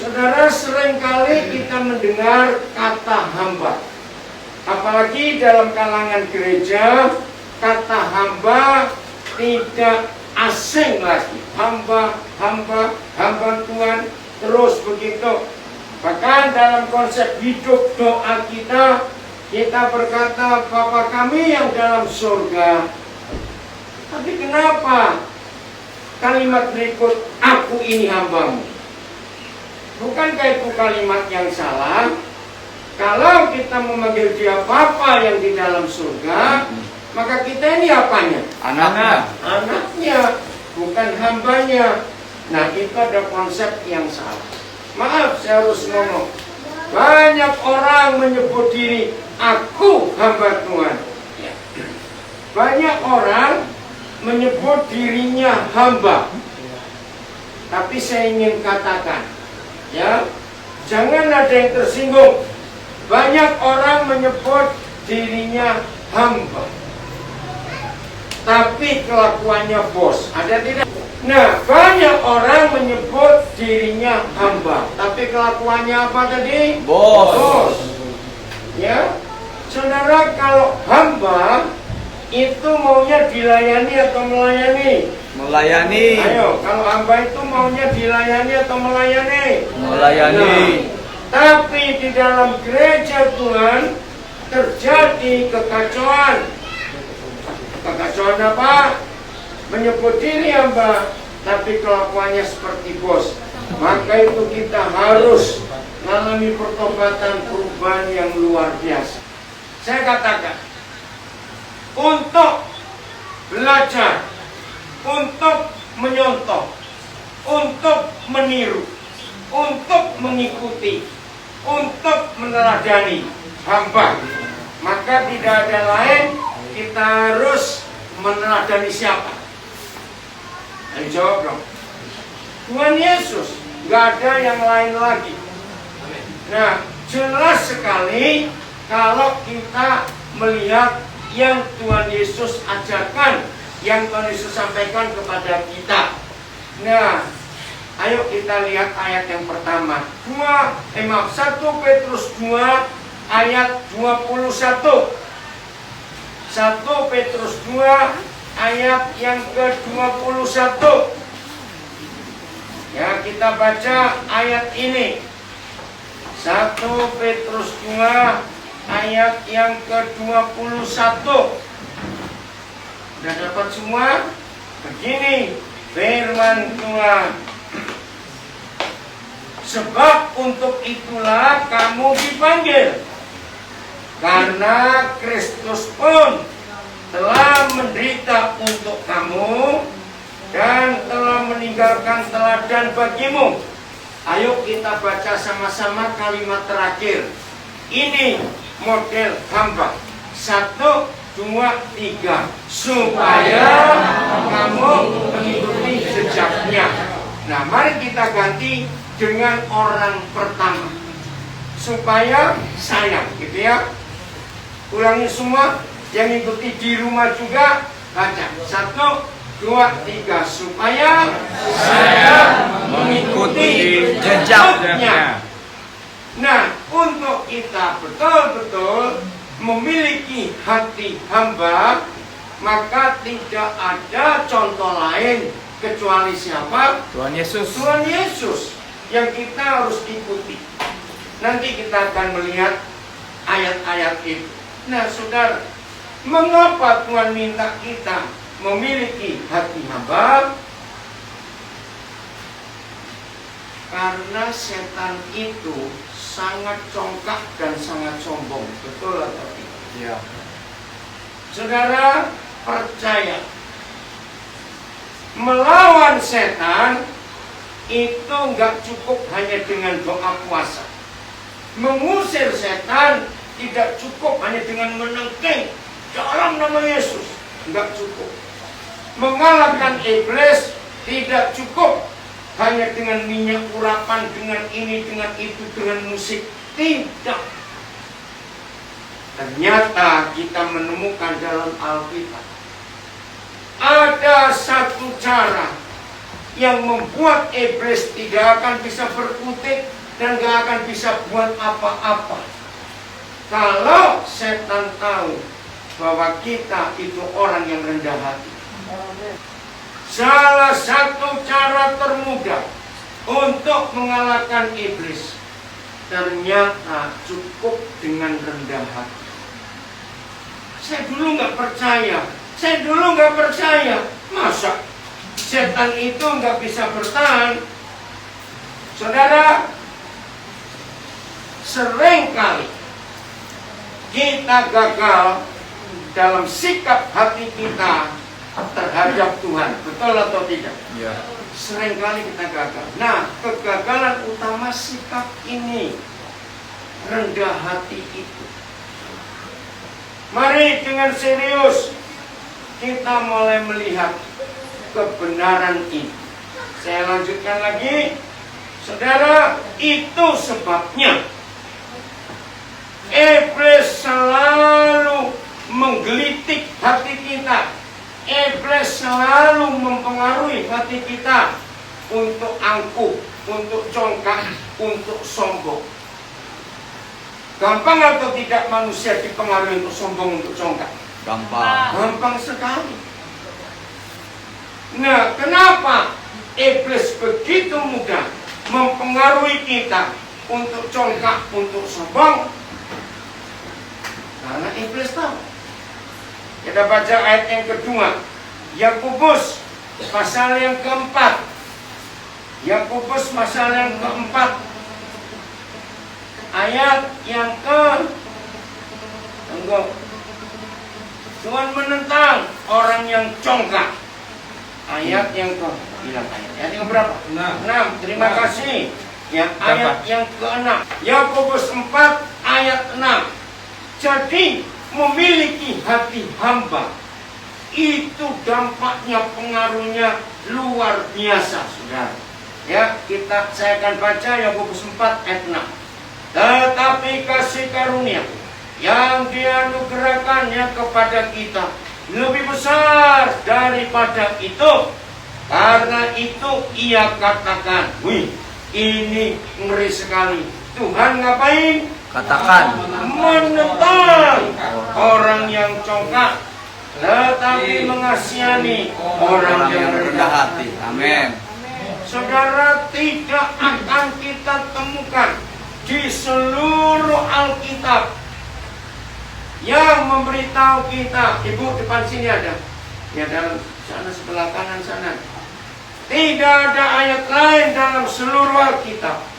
Saudara, seringkali kita mendengar kata hamba. Apalagi dalam kalangan gereja, kata hamba tidak asing lagi. Hamba Tuhan, terus begitu. Bahkan dalam konsep hidup doa kita berkata, Bapa kami yang dalam surga. Tapi kenapa kalimat berikut, aku ini hambamu? Bukankah itu kalimat yang salah? Kalau kita memanggil dia Bapa yang di dalam surga, maka kita ini apanya? Anaknya, bukan hambanya. Nah, itu ada konsep yang salah. Maaf, saya harus ngomong. Banyak orang menyebut diri, aku hamba Tuhan. Banyak orang menyebut dirinya hamba. Tapi saya ingin katakan, ya, jangan ada yang tersinggung. Banyak orang menyebut dirinya hamba, tapi kelakuannya bos. Ada tidak? Nah, banyak orang menyebut dirinya hamba, tapi kelakuannya apa tadi? Bos. Ya, saudara, kalau hamba itu maunya dilayani atau melayani? Melayani. Ayo, kalau hamba itu maunya dilayani atau melayani? Melayani. Nah, tapi di dalam gereja Tuhan terjadi kekacauan. Kekacauan apa? Menyebut diri hamba, tapi kelakuannya seperti bos. Maka itu kita harus mengalami pertobatan, perubahan yang luar biasa. Saya katakan, untuk belajar, untuk menyontoh, untuk meniru, untuk mengikuti, untuk meneladani hamba, maka tidak ada lain, kita harus meneladani siapa? Ayo jawab dong. Tuhan Yesus, gak ada yang lain lagi. Nah, jelas sekali kalau kita melihat yang Tuhan Yesus ajarkan, yang Tuhan Yesus sampaikan kepada kita. Nah, ayo kita lihat ayat yang pertama. 1 Petrus 2 ayat 21. 1 Petrus 2 ayat yang ke-21. Ya, kita baca ayat ini. 1 Petrus 2 ayat yang ke-21. Sudah dapat semua? Begini firman Tuhan. Sebab untuk itulah kamu dipanggil, karena Kristus pun telah menderita untuk kamu dan telah meninggalkan teladan bagimu. Ayo kita baca sama-sama kalimat terakhir. Ini model hamba. 1, 2, 3. Supaya kamu mengikuti jejaknya. Nah, mari kita ganti dengan orang pertama. Supaya sayang, gitu ya. Ulangi semua. Yang ikuti di rumah juga baca. 1, 2, 3. Supaya saya mengikuti jejaknya. Nah, untuk kita betul-betul memiliki hati hamba, maka tidak ada contoh lain kecuali siapa? Tuhan Yesus. Tuhan Yesus yang kita harus ikuti. Nanti kita akan melihat ayat-ayat itu. Nah, saudara, mengapa Tuhan minta kita memiliki hati hamba? Karena setan itu sangat congkak dan sangat sombong. Betul atau tidak? Ya. Saudara, percaya, melawan setan itu nggak cukup hanya dengan doa puasa. Mengusir setan tidak cukup hanya dengan menengking dalam nama Yesus. Nggak cukup. Mengalahkan iblis tidak cukup hanya dengan minyak urapan, dengan ini, dengan itu, dengan musik. Tidak. Ternyata kita menemukan dalam Alkitab ada satu cara yang membuat iblis tidak akan bisa berkutik dan gak akan bisa buat apa-apa. Kalau setan tahu bahwa kita itu orang yang rendah hati. Salah satu cara termudah untuk mengalahkan iblis ternyata cukup dengan rendah hati. Saya dulu nggak percaya. Masa setan itu nggak bisa bertahan? Saudara, seringkali kita gagal dalam sikap hati kita terhadap Tuhan. Betul atau tidak? Ya. Seringkali kita gagal. Nah, kegagalan utama sikap ini, rendah hati itu. Mari dengan serius kita mulai melihat kebenaran ini. Saya lanjutkan lagi. Saudara, itu sebabnya iblis selalu menggelitik hati kita. Iblis selalu mempengaruhi hati kita untuk angkuh, untuk congkak, untuk sombong. Gampang atau tidak manusia dipengaruhi untuk sombong, untuk congkak? Gampang. Gampang sekali. Nah, kenapa iblis begitu mudah mempengaruhi kita untuk congkak, untuk sombong? Karena iblis tahu. Kita baca ayat yang kedua, Yakobus pasal yang keempat. Yakobus pasal yang keempat, ayat yang Tuhan menentang orang yang congkak. Ayat yang ayat yang berapa? 6. Terima kasih. Yang ayat yang ke-6. Yakobus 4 ayat 6. Jadi memiliki hati hamba itu dampaknya, pengaruhnya luar biasa, saudara. Ya, saya akan baca Yakobus 4 ayat 6. Tetapi kasih karunia yang dianugerahkannya kepada kita lebih besar daripada itu. Karena itu ia katakan, wih, ini ngeri sekali. Tuhan ngapain? Katakan. Menentang orang yang congkak, tetapi mengasihani orang yang rendah hati. Amin. Saudara, tidak akan kita temukan di seluruh Alkitab yang memberitahu kita. Ibu, depan sini ada. Ya, dalam sana sebelah kanan sana. Tidak ada ayat lain dalam seluruh Alkitab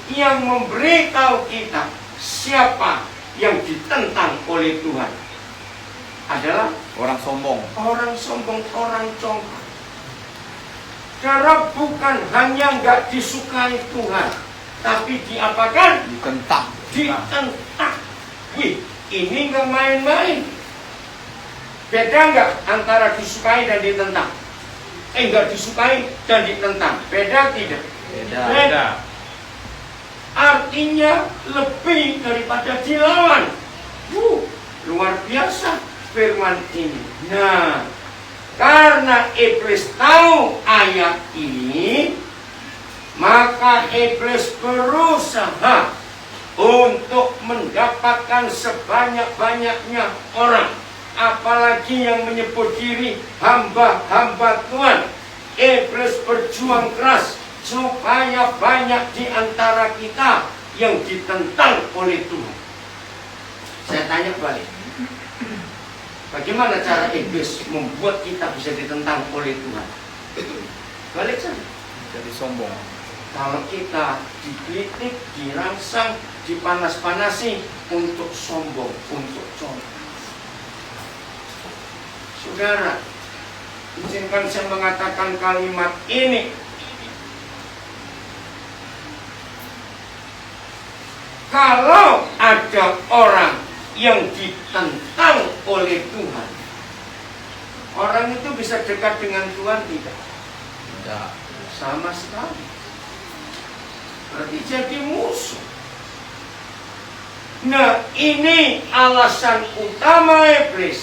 yang memberitahu kita siapa yang ditentang oleh Tuhan. Adalah Orang sombong. orang sombong, orang congkak. Karena bukan hanya nggak disukai Tuhan, tapi diapakan? Ditentang. Ditentang. Wih, ini nggak main-main. Beda nggak antara disukai dan ditentang? Nggak disukai dan ditentang. Beda tidak? Beda. Artinya lebih daripada dilawan. Luar biasa firman ini. Nah, karena iblis tahu ayat ini, maka iblis berusaha untuk mendapatkan sebanyak-banyaknya orang, apalagi yang menyebut diri hamba-hamba Tuhan. Iblis berjuang keras supaya banyak di antara kita yang ditentang oleh Tuhan. Saya tanya balik, bagaimana cara iblis membuat kita bisa ditentang oleh Tuhan? Balik saja. Jadi sombong. Kalau kita dikritik, dirangsang, dipanas-panasi untuk sombong, untuk congkak. Saudara, izinkan saya mengatakan kalimat ini. Kalau ada orang yang ditentang oleh Tuhan, orang itu bisa dekat dengan Tuhan tidak? Tidak. Sama sekali. Berarti jadi musuh. Nah, ini alasan utama iblis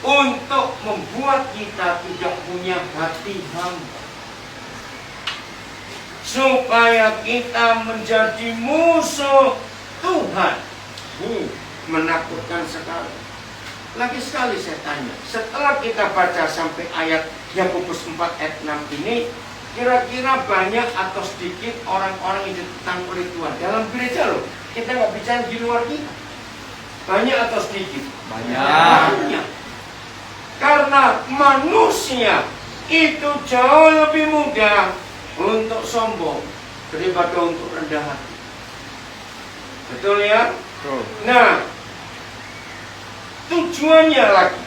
untuk membuat kita tidak punya hati hamba. supaya kita menjadi musuh Tuhan. Menakutkan sekali. Lagi sekali saya tanya, setelah kita baca sampai ayat Yakobus 4 ayat 6 ini, kira-kira banyak atau sedikit orang-orang yang ditentang oleh Tuhan dalam gereja loh. Kita nggak bicara di luar kita. Banyak atau sedikit? Banyak. Karena manusia itu jauh lebih mudah untuk sombong daripada untuk rendah hati. Betul ya? Betul. Nah, tujuannya lagi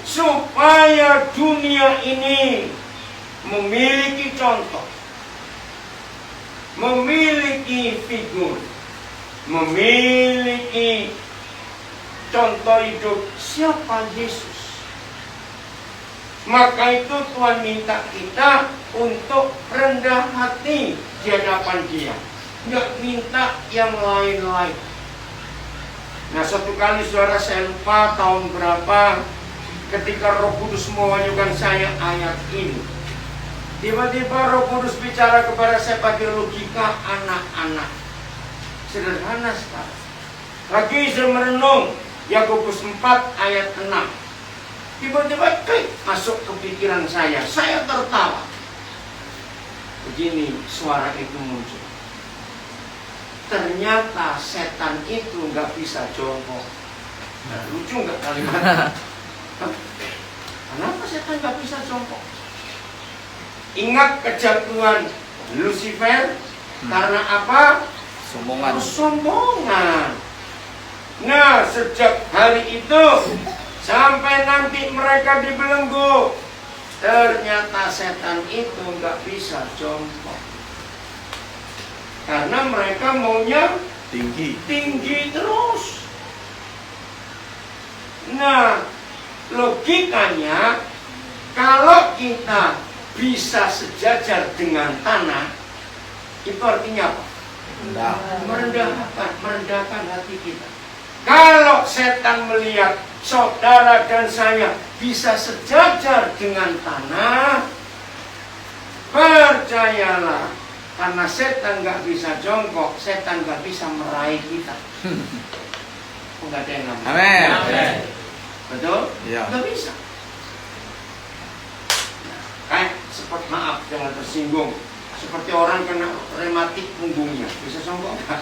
supaya dunia ini memiliki contoh, memiliki figur, memiliki contoh hidup siapa Yesus. Maka itu Tuhan minta kita untuk rendah hati di hadapan Dia, nggak minta yang lain-lain. Nah, suatu kali saudara, saya lupa tahun berapa, ketika Roh Kudus mewahyukan saya ayat ini, tiba-tiba Roh Kudus bicara kepada saya pakai logika anak-anak. Sederhana sekali. Lagi saya merenung Yakobus 4 ayat 6. Tiba-tiba klik masuk ke pikiran saya tertawa. Begini suara itu muncul. Ternyata setan itu nggak bisa jongkok. Nah, lucu nggak kalimat? Kenapa setan nggak bisa jongkok? Ingat kejatuhan Lucifer karena apa? Sombongan. Nah, sejak hari itu sampai nanti mereka dibelenggu, ternyata setan itu nggak bisa jongkok. Karena mereka maunya tinggi terus. Nah, logikanya kalau kita bisa sejajar dengan tanah, itu artinya apa? Merendahkan hati kita. Kalau setan melihat saudara dan saya bisa sejajar dengan tanah, percayalah, karena setan nggak bisa jongkok, setan nggak bisa meraih kita. Nggak ada yang namanya. Amin. Betul? Iya. Nggak bisa. Nah, seperti maaf jangan tersinggung. Seperti orang kena rematik punggungnya, bisa jongkok nggak?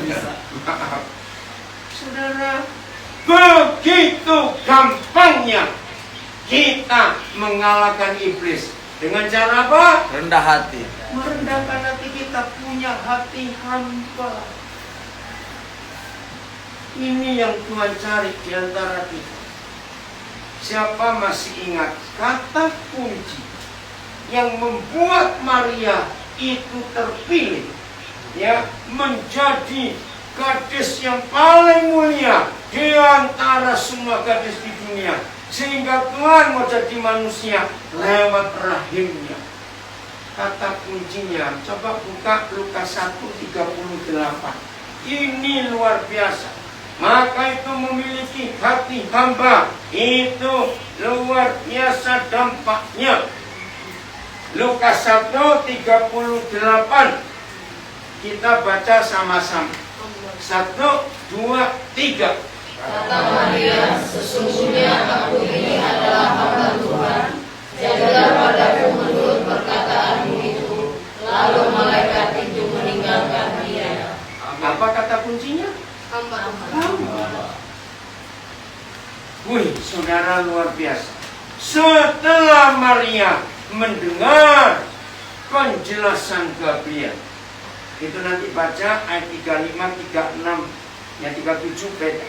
Bisa. Maaf. Saudara, begitu gampangnya kita mengalahkan iblis. Dengan cara apa? Rendah hati. Merendahkan hati kita, punya hati hamba. Ini yang Tuhan cari di antara kita. Siapa masih ingat kata kunci yang membuat Maria itu terpilih, ya, menjadi gadis yang paling mulia di antara semua gadis di dunia, sehingga Tuhan mau jadi manusia lewat rahimnya. Kata kuncinya, coba buka Lukas 1:38. Ini luar biasa. Maka itu memiliki hati hamba, itu luar biasa dampaknya. Lukas 1:38. Kita baca sama-sama. 1, 2, 3. Kata Maria, sesungguhnya aku ini adalah hamba Tuhan, jadilah padaku menurut perkataanmu itu. Lalu malaikat itu meninggalkan dia. Apa kata kuncinya? Hamba. Wih, saudara, luar biasa. Setelah Maria mendengar penjelasan Gabriel, itu nanti baca ayat 35, 36, ya 37 beda.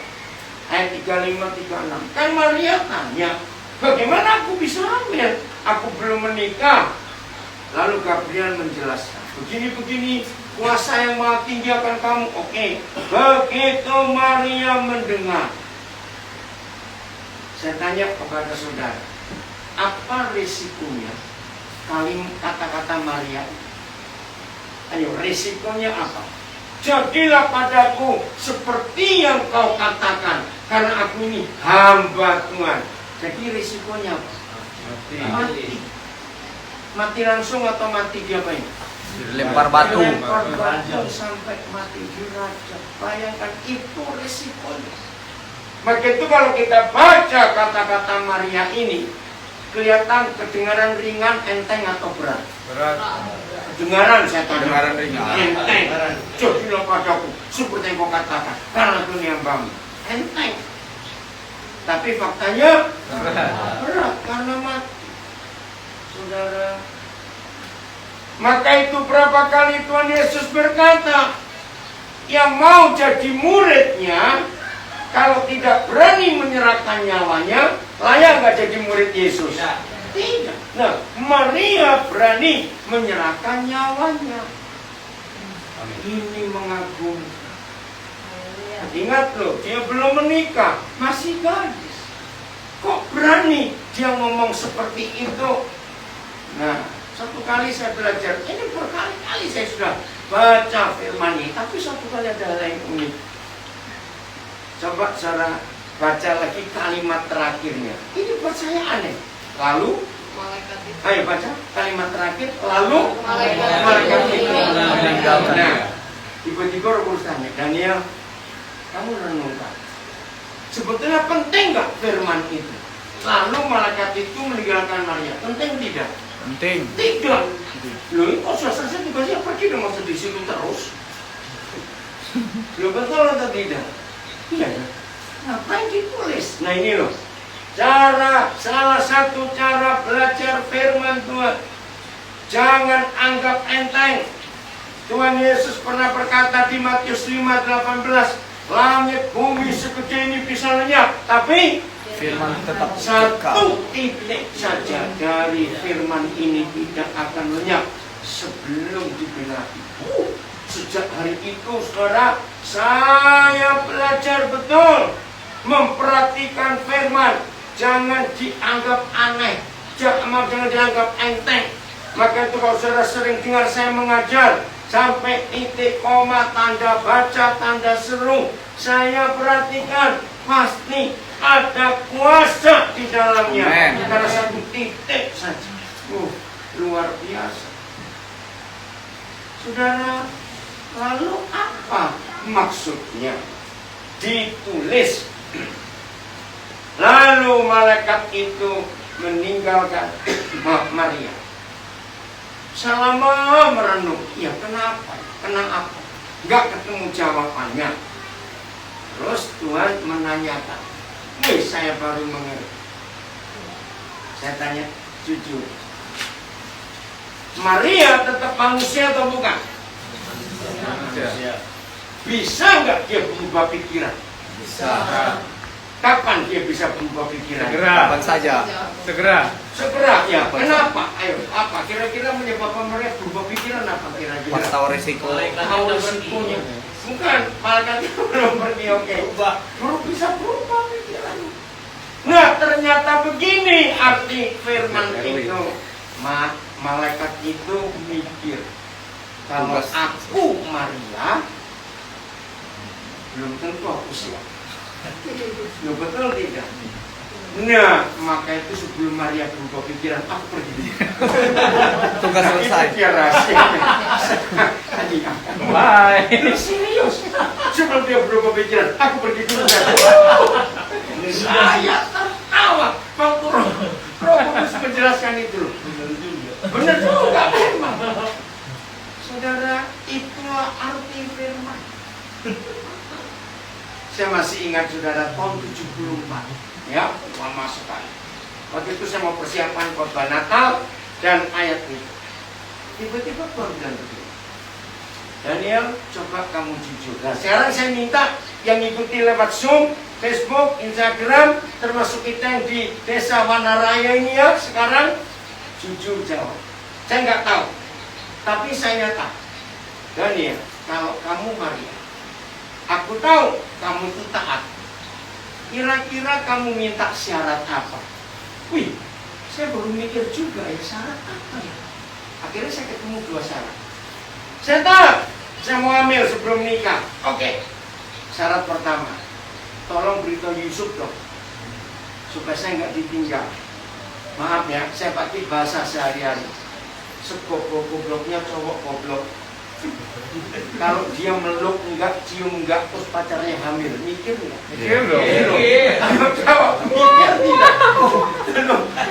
Ayat 35, 36. Kan Maria tanya, bagaimana aku bisa hamil? Aku belum menikah. Lalu Gabriel menjelaskan, begini-begini, kuasa yang maha tinggi akan kamu. Oke. Begitu Maria mendengar, saya tanya kepada saudara, apa risikonya kata-kata Maria? Ayo, risikonya apa? Jadilah padaku seperti yang kau katakan, karena aku ini hamba Tuhan. Jadi risikonya apa? Mati. Mati langsung atau mati diapain? Dilempar batu. Dilempar batu sampai mati dirajam. Bayangkan itu resikonya. Maka itu kalau kita baca kata-kata Maria ini, kelihatan kedengaran ringan, enteng atau berat? Berat. Kedengaran saya tanya. Kedengaran ringan. Enteng. Jadilah padaku seperti yang kau katakan, karena dunia bami. Enteng. Tapi faktanya berat karena mati. Saudara, maka itu berapa kali Tuhan Yesus berkata, yang mau jadi muridnya, kalau tidak berani menyerahkan nyawanya, layak nggak jadi murid Yesus? Tidak. Nah, Maria berani menyerahkan nyawanya. Ini mengagumkan. Ingat loh, dia belum menikah, masih gadis. Kok berani dia ngomong seperti itu? Nah, satu kali saya belajar, ini berkali-kali saya sudah baca firman ini, tapi satu kali ada hal yang unik. Coba saudara baca lagi kalimat terakhirnya. Ini buat saya aneh. Lalu, ayo baca kalimat terakhir. Lalu, malaikat itu meninggalkan. Nah, tiba-tiba Roh Kudus tanya, Daniel, kamu renungkan. Sebetulnya penting nggak firman itu? Lalu malaikat itu meninggalkan Maria. Penting tidak? Penting. Tidak. Loh, ini kok suasana saya tiba-tiba pergi dong, masa di situ terus? Loh, betul atau tidak? Iya. Ngapain ditulis? Nah ini loh, salah satu cara belajar firman Tuhan. Jangan anggap enteng. Tuhan Yesus pernah berkata di Matius 5:18, langit bumi segede ini bisa lenyap, tapi Firman tetap satu titik saja dari firman ini tidak akan lenyap sebelum digenapi. Sejak hari itu, saudara, saya belajar betul memperhatikan firman. Jangan dianggap aneh, jangan dianggap enteng. Maka itu kalau saudara sering dengar saya mengajar, sampai titik koma, tanda baca, tanda seru, saya perhatikan pasti ada kuasa di dalamnya. Amen. Karena satu titik saja. Luar biasa. Saudara, lalu apa maksudnya? Ditulis. Lalu malaikat itu meninggalkan Maria. Selama merenung, ya kenapa? Kenapa? Gak ketemu jawabannya. Terus Tuhan menanyakan, saya baru mengerti. Saya tanya jujur, Maria tetap manusia atau bukan? Bisa nggak dia berubah pikiran? Bisa. Kapan dia bisa berubah pikiran? Segera. Kapan saja. Segera. Segera ya. Kenapa? Ayo, apa kira-kira menyebabkan mereka berubah pikiran apa kira-kira? Pas tahu risiko. Tahu risikonya. Bukan, malaikat itu belum pergi, oke. Baru bisa berubah pikiran. Nah, ternyata begini arti firman itu. Malaikat itu mikir, kalau aku Maria, belum tentu aku siap. Ya betul tidak? Nah, maka itu sebelum Maria berubah pikiran, aku pergi. Tugas selesai. Itu dia rahasia. Bye. Ini serius. Sebelum dia berubah pikiran, aku pergi dulu. Saya tertawa. Waktu Roh Kudus menjelaskan itu. Benar juga memang. Saudara, itulah arti firman. Saya masih ingat saudara tahun 74, ya, lama sekali. Waktu itu saya mau persiapan khotbah Natal dan ayat itu. Tiba-tiba Tuhan bilang begini, Daniel, coba kamu jujur. Nah, sekarang saya minta yang ikuti lewat Zoom, Facebook, Instagram, termasuk kita yang di Desa Wanaraya ini ya, sekarang jujur jawab. Saya nggak tahu, tapi saya tahu. Daniel, kalau kamu Maria, aku tahu kamu itu taat. Kira-kira kamu minta syarat apa? Wih, saya baru mikir juga ya, syarat apa ya? Akhirnya saya ketemu 2 syarat. Saya tahu, saya mau hamil sebelum nikah. Oke. Syarat pertama, tolong beritahu Yusuf dong, supaya saya nggak ditinggal. Maaf ya, saya pakai bahasa sehari-hari. Segoblok-gobloknya cowok goblok. Kalau dia meluk enggak, cium enggak, terus pacarnya hamil, mikir enggak? Mikir dong. Jawab, mikir tidak.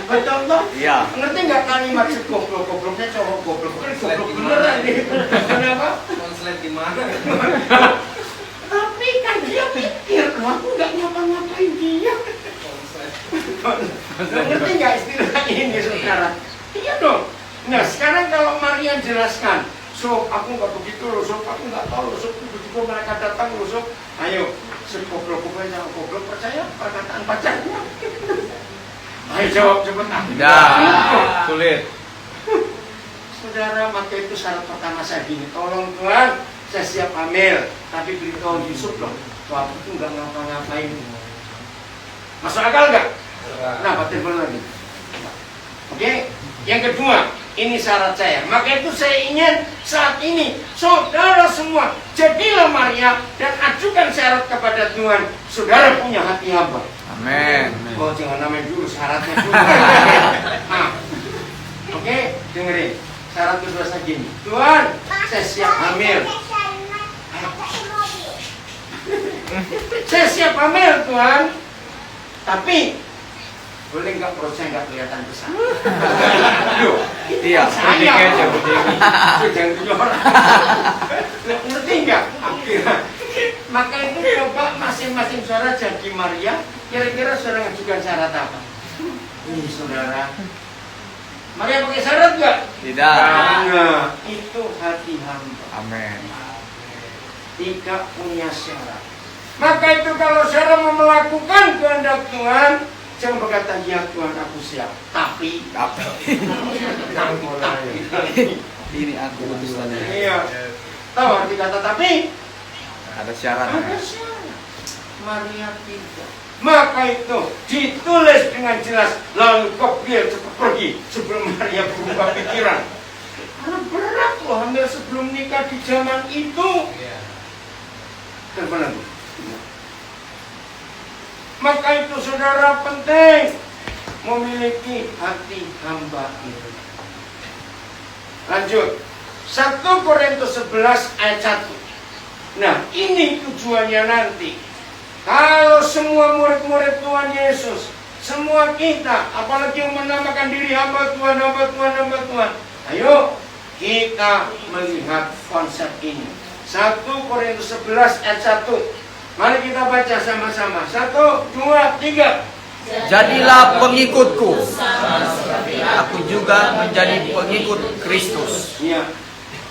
Betul toh? Iya. Ngerti nggak kalimat segoblok-gobloknya cowok goblok? Kan goblok beneran nih. Kenapa? Konslet di mana? Tapi kan dia pikir, aku nggak ngapa-ngapain dia. Ngerti nggak istilah ini, saudara? Iya dong. Nah, sekarang kalau Maria jelaskan, Sob, aku nggak begitu loh, Sob, aku nggak tahu loh, Sob, tiba-tiba mereka datang loh, Sob. Ayo, segoblok-gobloknya goblok percaya perkataan pacarnya. Ayo jawab cepat. Tidak. Sulit. Saudara, maka itu syarat pertama saya gini, tolong Tuhan, saya siap hamil, tapi beritahu Yusuf loh, bahwa aku tuh nggak ngapa-ngapain. Masuk akal nggak? Nah, telepon lagi. Oke, yang kedua, ini syarat saya. Maka itu saya ingin saat ini saudara semua jadilah Maria dan ajukan syarat kepada Tuhan. Saudara punya hati hamba. Amin. Oh, jangan namain dulu syaratnya dulu. Nah, oke, dengerin. Syarat kedua saya gini. Tuhan, saya siap hamil. Saya siap hamil, Tuhan. Tapi boleh nggak perut saya nggak kelihatan besar? Loh, Iya. saya Aja. jangan punya orang. Ngerti nggak? Maka itu coba masing-masing saudara jadi Maria. Kira-kira saudara ngajukan syarat apa? Ini saudara, Maria pakai syarat nggak? Tidak. Nah, itu hati hamba. Amin. Tidak punya syarat. Maka itu kalau saudara mau melakukan kehendak Tuhan, jangan berkata, ya Tuhan aku siap. Tapi Ini aku utusannya. iya. Tahu arti kata tapi? Ada Ada syaratnya. syarat. Maria tidak. Maka itu ditulis dengan jelas, lalu kau biar cepat pergi sebelum Maria berubah pikiran. Karena berat loh hamil sebelum nikah di zaman itu. Telepon lagi. Maka itu saudara penting memiliki hati hamba itu. Lanjut. 1 Korintus 11 ayat 1. Nah, ini tujuannya nanti. Kalau semua murid-murid Tuhan Yesus, semua kita, apalagi yang menamakan diri hamba Tuhan, hamba Tuhan, hamba Tuhan, ayo kita melihat konsep ini. 1 Korintus 11 ayat 1. Mari kita baca sama-sama. 1, 2, 3. Jadilah pengikutku. Aku juga menjadi pengikut Kristus. Iya.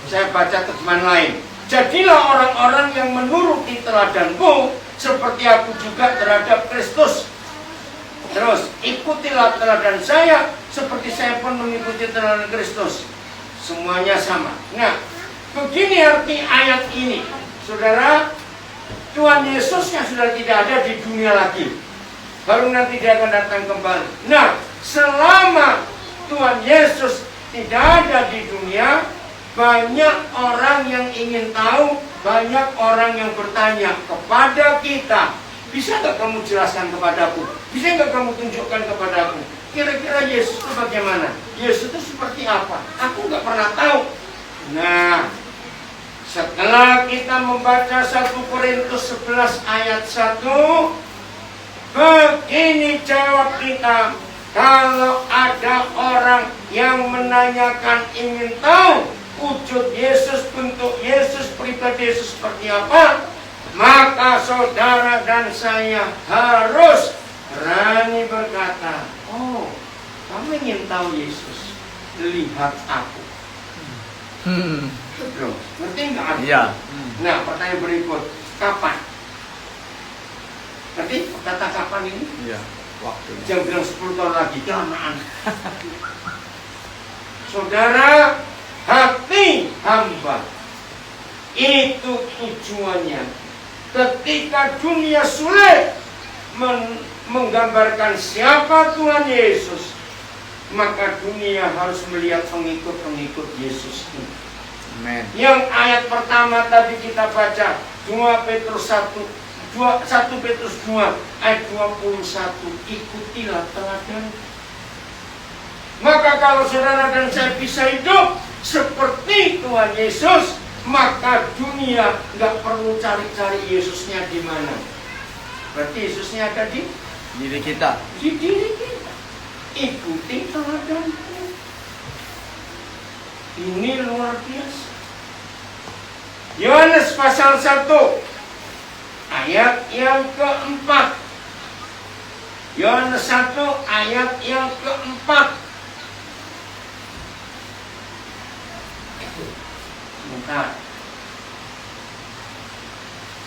Saya baca terjemahan lain. Jadilah orang-orang yang menuruti teladanku seperti aku juga terhadap Kristus. Terus, ikutilah teladan saya seperti saya pun mengikuti teladan Kristus. Semuanya sama. Nah, begini arti ayat ini. Saudara, Tuhan Yesus yang sudah tidak ada di dunia lagi. Baru nanti dia akan datang kembali. Nah, selama Tuhan Yesus tidak ada di dunia, banyak orang yang ingin tahu, banyak orang yang bertanya kepada kita, bisa nggak kamu jelaskan kepadaku? Bisa nggak kamu tunjukkan kepadaku? Kira-kira Yesus itu bagaimana? Yesus itu seperti apa? Aku nggak pernah tahu. Nah, setelah kita membaca 1 Korintus 11 ayat 1, begini jawab kita. Kalau ada orang yang menanyakan, ingin tahu wujud Yesus, bentuk Yesus, pribadi Yesus seperti apa, maka saudara dan saya harus berani berkata, oh, kamu ingin tahu Yesus? Lihat aku. Loh, ngerti nggak? Iya. Nah, pertanyaan berikut, kapan? Ngerti kata kapan ini? Iya. Waktunya. Jangan bilang 10 tahun lagi, kelamaan. Saudara, hati hamba itu tujuannya. Ketika dunia sulit menggambarkan siapa Tuhan Yesus, maka dunia harus melihat pengikut-pengikut Yesus ini. Amin. Yang ayat pertama tadi kita baca 1 Petrus 2 ayat 21, ikutilah teladan. Maka kalau saudara dan saya bisa hidup seperti Tuhan Yesus, maka dunia nggak perlu cari-cari Yesusnya di mana. Berarti Yesusnya ada di Diri kita. diri kita. Ikuti teladanku. Ini luar biasa. Yohanes pasal 1 ayat yang keempat. Yohanes 1 ayat yang keempat. Bentar.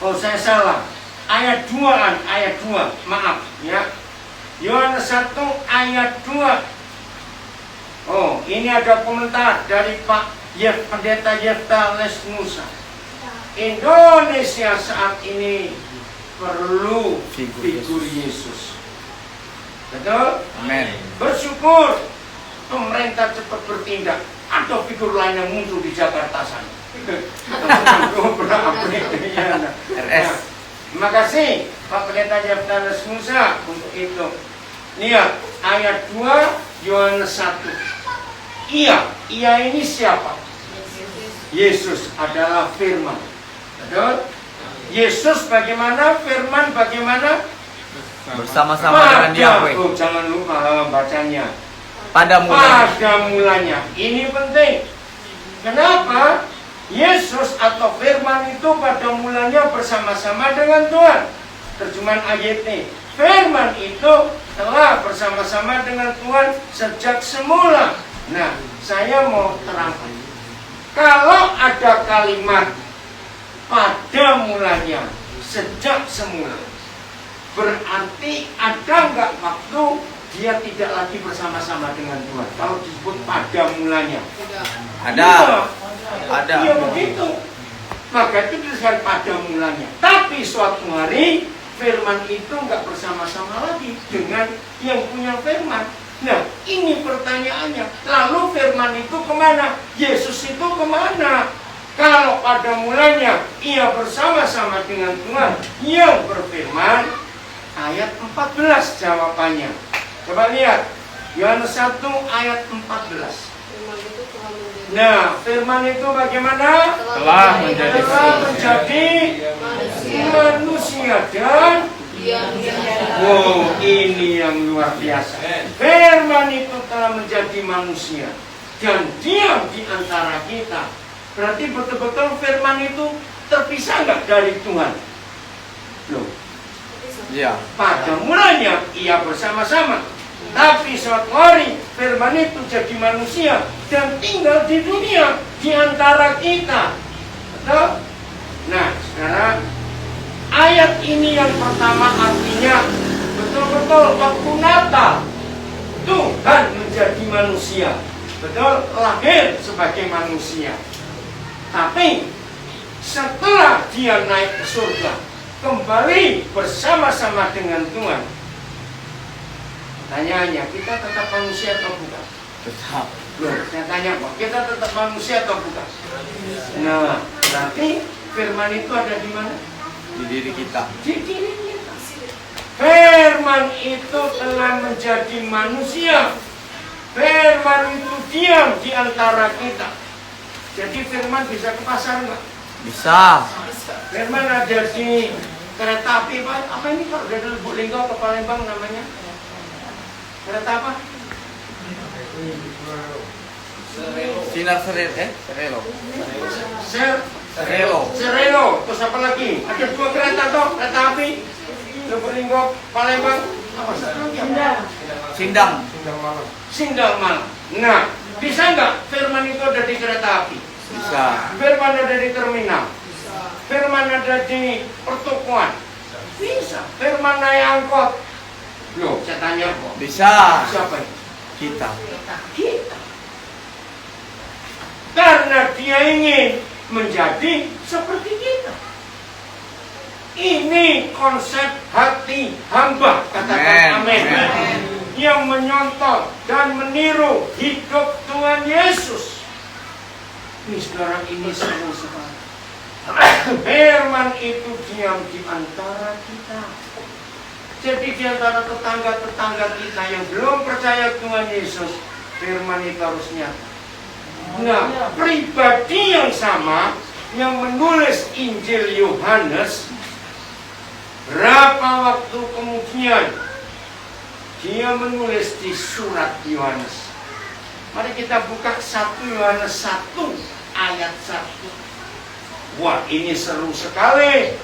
Oh, saya salah. Ayat 2-an, ayat 2. Maaf ya. Yohanes 1 ayat 2. Oh, ini ada komentar dari Pak Pendeta Yefta Lesnusa. Indonesia saat ini perlu figur Yesus. Betul? Amin. Bersyukur pemerintah cepat bertindak. Ada figur lain yang muncul di Jakarta sana. RS. Terima kasih Pak Pendeta Yefta Lesnusa untuk itu. Lihat ayat 2 Yohanes 1. Ia ini siapa? Yesus adalah firman. Betul? Yesus bagaimana? Firman bagaimana? Bersama-sama dengan Yahweh. Oh, jangan lupa bacanya. Pada mulanya. Pada mulanya. Ini penting. Kenapa? Yesus atau firman itu pada mulanya bersama-sama dengan Tuhan. Terjemahan ayat ini. Firman itu telah bersama-sama dengan Tuhan sejak semula. Nah, saya mau terangkan. Kalau ada kalimat pada mulanya, sejak semula, berarti ada nggak waktu dia tidak lagi bersama-sama dengan Tuhan? Kalau disebut pada mulanya, Ada. iya, Ada. iya begitu. Maka itu disebut pada mulanya. Tapi suatu hari firman itu nggak bersama-sama lagi dengan yang punya firman. Nah, ini pertanyaannya. Lalu firman itu kemana? Yesus itu kemana? Kalau pada mulanya ia bersama-sama dengan Tuhan yang berfirman, ayat 14 jawabannya. Coba lihat, Yohanes 1 ayat 14. Nah, firman itu bagaimana? Telah menjadi manusia dan wow, ini yang luar biasa. Firman itu telah menjadi manusia dan diam di antara kita. Berarti betul-betul firman itu terpisah nggak dari Tuhan? Loh, Iya. pada mulanya ia bersama-sama. Tapi suatu hari firman itu jadi manusia dan tinggal di dunia di antara kita. Betul? Nah, sekarang ayat ini yang pertama artinya betul-betul waktu Natal Tuhan menjadi manusia. Betul? Lahir sebagai manusia. Tapi setelah dia naik ke surga, kembali bersama-sama dengan Tuhan. Pertanyaannya, kita tetap manusia atau bukan? Tetap. Loh, saya tanya kok, kita tetap manusia atau bukan? Nah, berarti firman itu ada di mana? Di diri kita. Di diri kita. Firman itu telah menjadi manusia. Firman itu diam di antara kita. Jadi firman bisa ke pasar nggak? Bisa. Firman ada di kereta api, Pak. Apa ini Pak? Dari Lubuk Linggau ke Palembang namanya? Kereta apa? Sinar Serelo. Serelo. Serelo. Terus apa lagi? Ada 2 kereta toh, kereta api. Lubuk Linggau, Palembang. Apa satu lagi? Sindang. Sindang Malang. Nah, bisa nggak firman itu ada di kereta api? Bisa. Firman ada di terminal. Firman ada di pertokoan. Bisa. Firman naik angkot. Loh, saya tanya kok. Bisa. Siapa itu? Kita. Kita. Karena dia ingin menjadi seperti kita. Ini konsep hati hamba. Katakan amin. Yang menyontoh dan meniru hidup Tuhan Yesus. Ini sekarang ini seru sekali. Firman itu diam di antara kita. Jadi di antara tetangga-tetangga kita yang belum percaya Tuhan Yesus, firman itu harus nyata. Nah, pribadi yang sama yang menulis Injil Yohanes, berapa waktu kemudian dia menulis di surat Yohanes. Mari kita buka 1 Yohanes 1 ayat 1. Wah, ini seru sekali.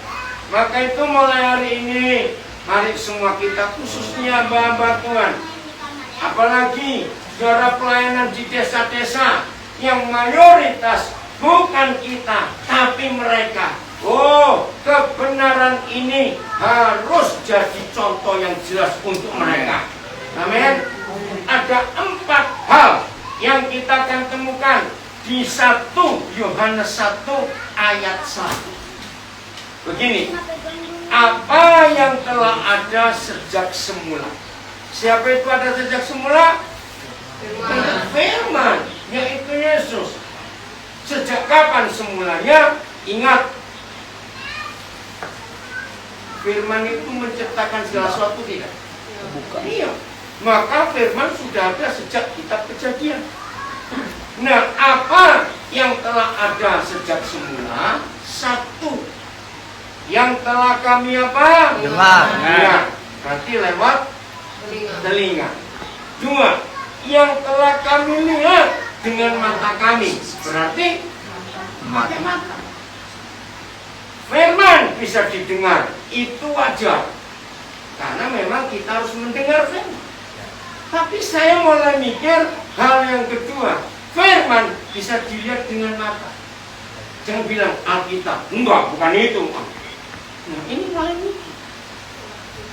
Maka itu mulai hari ini, mari semua kita, khususnya hamba-hamba Tuhan, apalagi saudara pelayanan di desa-desa yang mayoritas bukan kita, tapi mereka. Oh, kebenaran ini harus jadi contoh yang jelas untuk mereka. Amin. Ada 4 hal yang kita akan temukan di 1 Yohanes 1 ayat 1. Begini, apa yang telah ada sejak semula. Siapa itu ada sejak semula? Firman, yaitu Yesus. Sejak kapan semulanya? Ingat, firman itu menciptakan segala sesuatu, tidak? Bukan. Iya. Maka firman sudah ada sejak kitab Kejadian. Nah, apa yang telah ada sejak semula? 1, yang telah kami apa? Dengar. Ya, berarti lewat telinga. 2, yang telah kami lihat dengan mata kami, berarti pakai mata. Firman bisa didengar, itu wajar, karena memang kita harus mendengar firman. Tapi saya mulai mikir hal yang kedua, firman bisa dilihat dengan mata. Jangan bilang Alkitab, enggak, bukan itu. Nah, ini mulai mikir.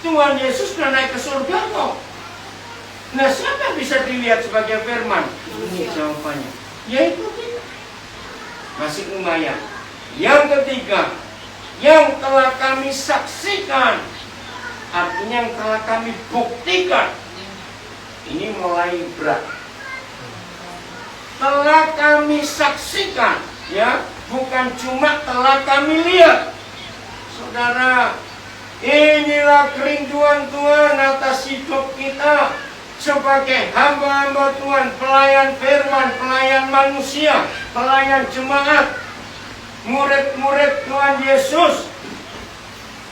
Tuhan Yesus sudah naik ke surga kok. Nah, siapa yang bisa dilihat sebagai firman? Ini jawabannya, yaitu kita. Masih lumayan. Yang ketiga, yang telah kami saksikan, artinya yang telah kami buktikan. Ini mulai berat. Telah kami saksikan, ya, bukan cuma telah kami lihat. Saudara, inilah kerinduan Tuhan atas hidup kita sebagai hamba-hamba Tuhan, pelayan firman, pelayan manusia, pelayan jemaat, murid-murid Tuhan Yesus.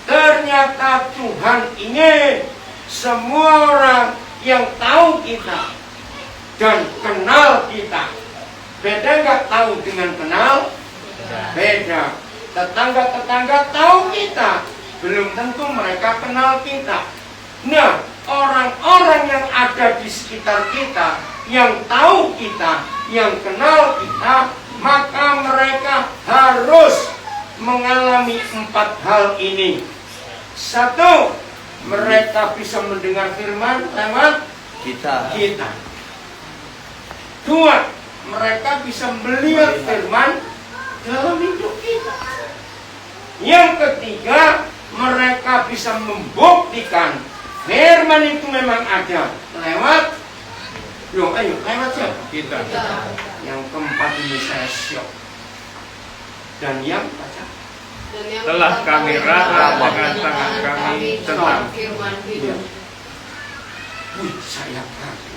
Ternyata Tuhan ingin semua orang yang tahu kita dan kenal kita. Beda nggak tahu dengan kenal? Beda. Tetangga-tetangga tahu kita, belum tentu mereka kenal kita. Nah, orang-orang yang ada di sekitar kita, yang tahu kita, yang kenal kita, maka mereka harus mengalami 4 hal ini. 1, mereka bisa mendengar firman lewat Kita. 2, mereka bisa melihat firman dalam hidup kita. Yang ketiga, mereka bisa membuktikan firman itu memang ada lewat lewat siapa? Kita. Yang keempat ini saya syok. Dan yang baca, telah kami raba dengan tangan kami tentang firman hidup. wih, saya kaget.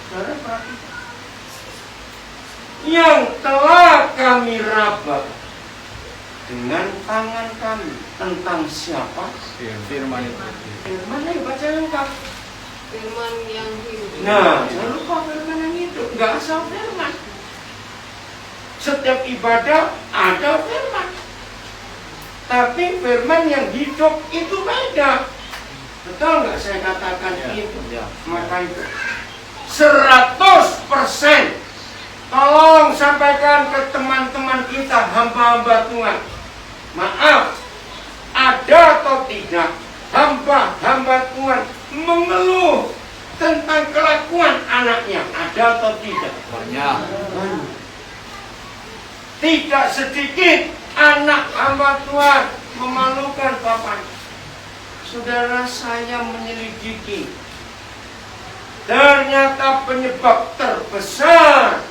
Saudara perhatikan. Yang telah kami raba dengan tangan kami tentang siapa? Firman itu. Firman yang baca lengkap. Firman yang hidup. Nah, jangan lupa firman yang hidup. Nggak asal firman. Setiap ibadah ada firman. Tapi firman yang hidup itu beda. Betul nggak saya katakan itu? Ya. Maka itu 100%. Tolong sampaikan ke teman-teman kita, hamba-hamba Tuhan. Maaf, ada atau tidak hamba-hamba Tuhan mengeluh tentang kelakuan anaknya? Ada atau tidak? Banyak. Tidak sedikit anak hamba Tuhan memalukan bapaknya. Saudara, saya menyelidiki, ternyata penyebab terbesar,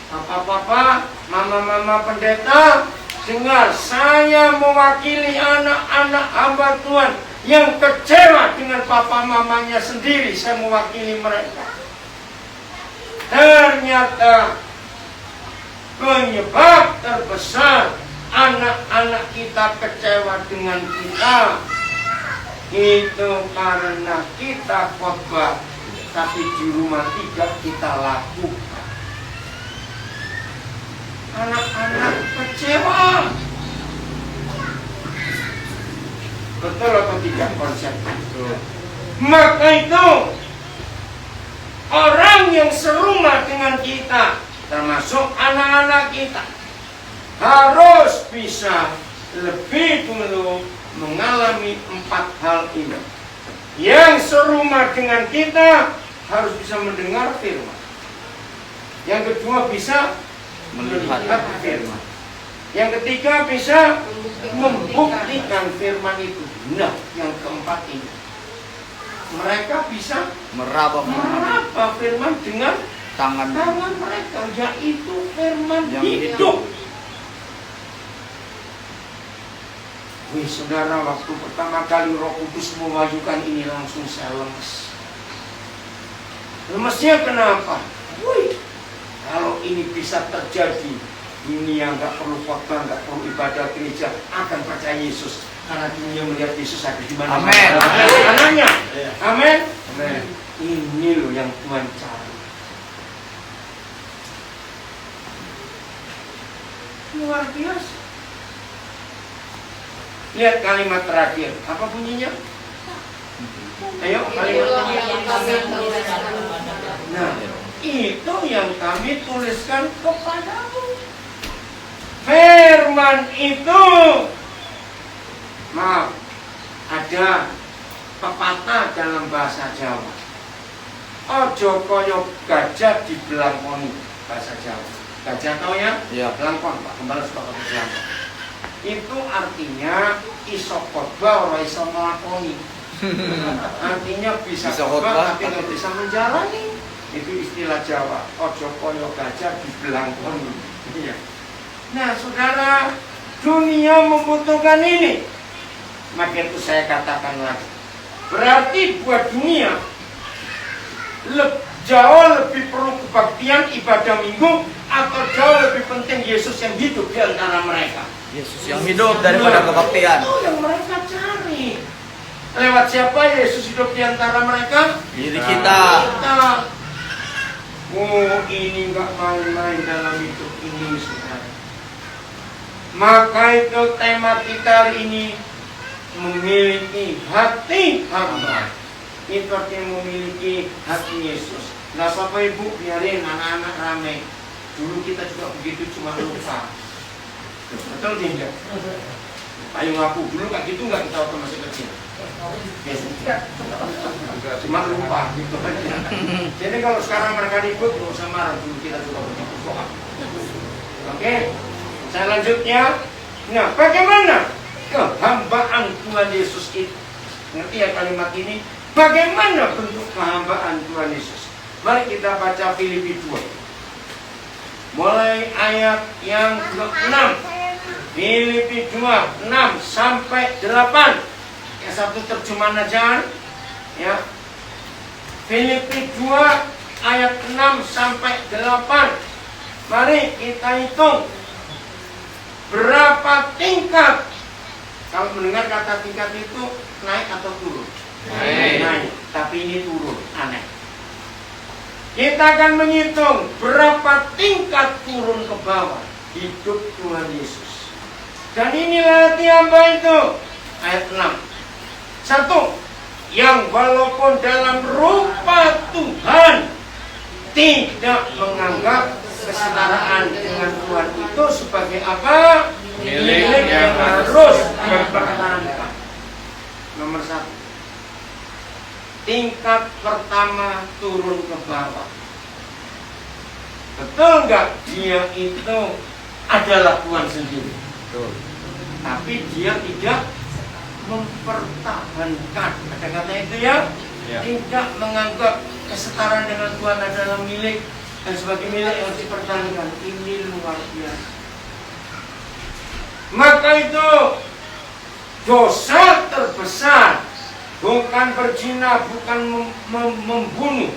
Papa-papa, mama-mama pendeta, dengar, saya mewakili anak-anak hamba Tuhan yang kecewa dengan papa mamanya sendiri. Saya mewakili mereka. Ternyata penyebab terbesar anak-anak kita kecewa dengan kita itu karena kita khotbah tapi di rumah tidak kita lakukan. Anak-anak kecewa. Betul atau tidak konsep itu? Maka itu orang yang serumah dengan kita, termasuk anak-anak kita, harus bisa lebih dulu mengalami 4 hal ini. Yang serumah dengan kita harus bisa mendengar firman. Yang kedua bisa melihat firman. Yang ketiga bisa membuktikan firman itu. Nah, yang keempat ini, mereka bisa meraba firman dengan tangan mereka, yaitu firman yang hidup. Wih saudara, waktu pertama kali Roh Kudus mewahyukan ini langsung saya lemes. Lemesnya kenapa? Wih, kalau ini bisa terjadi, dunia nggak perlu khotbah, nggak perlu ibadah gereja, akan percaya Yesus. Karena dunia melihat Yesus ada di mana. Amin. Amin. Amin. Amin. Ini loh yang Tuhan cari. Luar biasa. Lihat kalimat terakhir. Apa bunyinya? Ayo kalimatnya. Nah, itu yang kami tuliskan kepadamu. Firman itu, maaf, ada pepatah dalam bahasa Jawa. Ojo koyo gajah di belangkoni, bahasa Jawa. Gajah tahu ya? Iya. Belangkon, Pak. Kembali suka pakai belangkon. Itu artinya iso khotbah ora iso nglakoni. Artinya bisa khotbah tapi nggak bisa menjalani. Itu istilah Jawa. Ojo koyo gajah di belangkoni. Iya. Nah, saudara, dunia membutuhkan ini. Maka itu saya katakan lagi. Berarti buat dunia jauh lebih perlu kebaktian ibadah minggu atau jauh lebih penting Yesus yang hidup di antara mereka. Yesus yang hidup daripada kebaktian. Itu yang mereka cari. Lewat siapa Yesus hidup di antara mereka? Diri kita. Oh, ini nggak main-main dalam hidup ini, saudara. Maka itu tema kita hari ini, memiliki hati hamba. Itu artinya memiliki hati Yesus. Nggak apa-apa ibu, biarin anak-anak ramai. Dulu kita juga begitu, cuma lupa. Betul tidak? Payung aku dulu kayak gitu nggak kita waktu masih kecil. Biasanya cuma lupa gitu aja. Jadi kalau sekarang mereka ribut, nggak usah marah. Dulu kita juga begitu kok. Oke, saya lanjutnya. Nah, bagaimana kehambaan Tuhan Yesus itu? Ngerti ya kalimat ini? Bagaimana bentuk kehambaan Tuhan Yesus? Mari kita baca Filipi 2. Mulai ayat yang ke-6. Filipi 2, 6 sampai 8. Yang satu terjemahan aja. Ya. Filipi 2 ayat 6 sampai 8. Mari kita hitung berapa tingkat. Kalau mendengar kata tingkat itu naik atau turun? Naik. Tapi ini turun, aneh. Kita akan menghitung berapa tingkat turun ke bawah hidup Tuhan Yesus. Dan inilah hati hamba itu. Ayat 6. 1. Yang walaupun dalam rupa Tuhan tidak menganggap kesetaraan dengan Tuhan itu sebagai apa? Milik yang harus dipertahankan. Nomor 1. Tingkat pertama turun ke bawah. Betul nggak? Dia itu adalah Tuhan sendiri. Betul. Tapi dia tidak mempertahankan. Ada kata itu ya? Tidak menganggap kesetaraan dengan Tuhan adalah milik dan sebagai milik yang harus dipertahankan. Ini luar biasa. Maka itu dosa terbesar bukan berzina, bukan membunuh.